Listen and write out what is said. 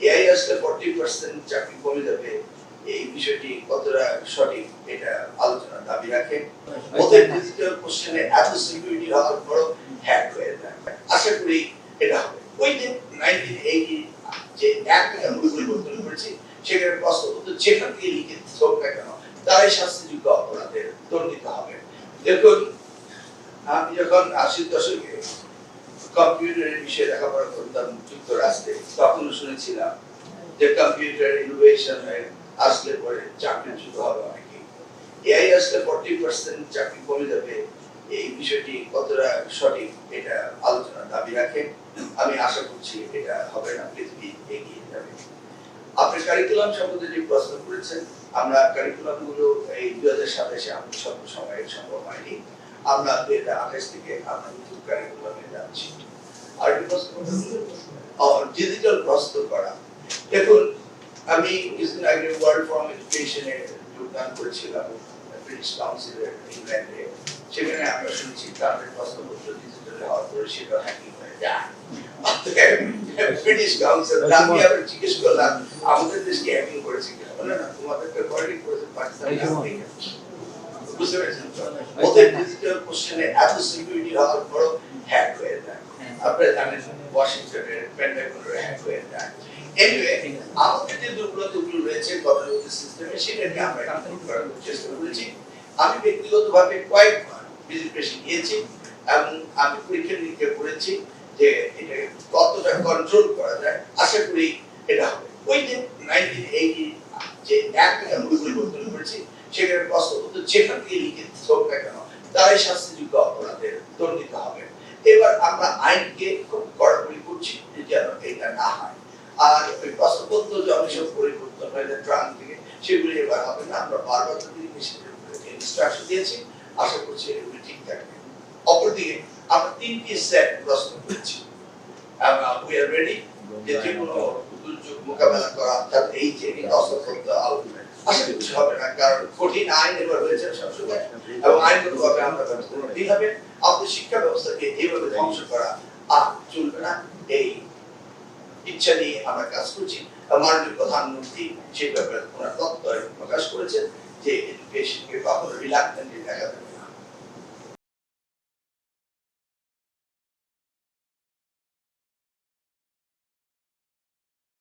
AI আসলে 40% চাকরি কমে যাবে, এই বিষয়টি কতটা সঠিক এটা আলোচনার দাবি রাখে। ওদের ডিজিটাল কোশ্চেনে এত সিকিউরিটি হওয়ার পরও হ্যাক হয়ে যায়। আশা করি এটা হবে। ওই যে 1980 যে অ্যাক্ট আমরা পরিবর্তন করেছি, সেখানে প্রশ্নপত্র যেখান থেকে লিখে হোক না কেন তারাই শাস্তিযোগ্য অপরাধে দণ্ডিত হবে। দেখুন, আমি যখন 80 দশকে কম্পিউটারের বিষয়ে লেখাপড়া করতাম যুক্তরাষ্ট্রে, তখন শুনেছিলাম যে কম্পিউটার ইনোভেশন আসলে পরে চাকরিচ্যুত হবে অনেকে। এআই আসলে 40% চাকরি কমে যাবে, এই বিষয়টি কতটা সঠিক এটা আলোচনার দাবি রাখে। আমি আশা করছি এটা হবে না, পৃথিবী এগিয়ে যাবে। আপনি কারিকুলাম সম্বন্ধে যে প্রশ্ন করেছেন, আমরা কারিকুলাম গুলো এই 2027 আমাদের সব সময় সম্ভব হয়নি। আমরা 2028 থেকে আমরা নতুন কারিকুলামে যাচ্ছি। আর ডিজিটাল প্রস্তুত করা। দেখুন, আমি কিছুদিন আগে ওয়ার্ল্ড ফর্ম এডুকেশনে যোগদান করেছিলাম ব্রিটিশ কাউন্সিলের ইংল্যান্ডে। সেখানে আমরা শুনছি তাদের প্রশ্নপত্র ডিজিটাল হওয়ার পরে সেটা হ্যাকিং হয়ে যায়। ব্রিটিশ কাউন্সিল আমি আবার জিজ্ঞেস করলাম আমাদের দেশকে হ্যাকিং করেছে কিনা, বলে না তোমাদেরকে কোয়ালিটি করেছে পাকিস্তান। বুঝতে পেরেছেন? ওদের ডিজিটাল কোশ্চেনে এত সিকিউরিটি হওয়ার পরও হ্যাক হয়ে যায়। আপনারা জানেন ওয়াশিংটনের পেন্টাগনের হ্যাক হয়ে যায়। এনিওয়ে, আমাদের যে দুর্বলতাগুলো রয়েছে গতানুগতিক সিস্টেমে, সেটাকে আমরা কন্ট্রোল করার চেষ্টা করেছি। আমি ব্যক্তিগতভাবে কয়েকবার ভিজিট গিয়েছি এবং আমি পরীক্ষা নিরীক্ষা করেছি যে এটা কতটা কন্ট্রোল করা যায়। আশা করি এটা হবে। ওই যে 1980 যে অ্যাক্ট আমরা পরিবর্তন করেছি, সেখানে প্রশ্নপত্র যেখান থেকে লিখে হোক না কেন তারাই শাস্তিযোগ্য অপরাধে দণ্ডিত হবে। এবার আমরা আইনকে খুব কড়াকড়ি করছি যেন এটা না হয়। আর ওই প্রশ্নপত্র যে অনেক সব পরিবর্তন হয়ে যায় ট্রান থেকে, সেগুলি এবার হবে না। আমরা বারবার ইনস্ট্রাকশন দিয়েছি, আশা করছি এগুলি ঠিক থাকবে। অপরদিকে আমরা 3টি সেট প্রশ্ন করেছি। উই আর রেডি যে কোনো দুর্যোগ মোকাবেলা করা, অর্থাৎ এই যে অসফলতা আশা করছি হবে না, কারণ কঠিন আইন এবার হয়েছে সবসময় এবং আইনগতভাবে আমরা ব্যবস্থা নিতেই হবে। আমাদের শিক্ষা ব্যবস্থাকে এইভাবে ধ্বংস করা আর চলবে না, এই ইচ্ছা নিয়ে আমরা কাজ করছি। মাননীয় প্রধানমন্ত্রী সেই ব্যাপারে ওনার তত্ত্ব প্রকাশ করেছেন যে এডুকেশনকে কখনো রিল্যাক্টেন্টলি দেখা যাবে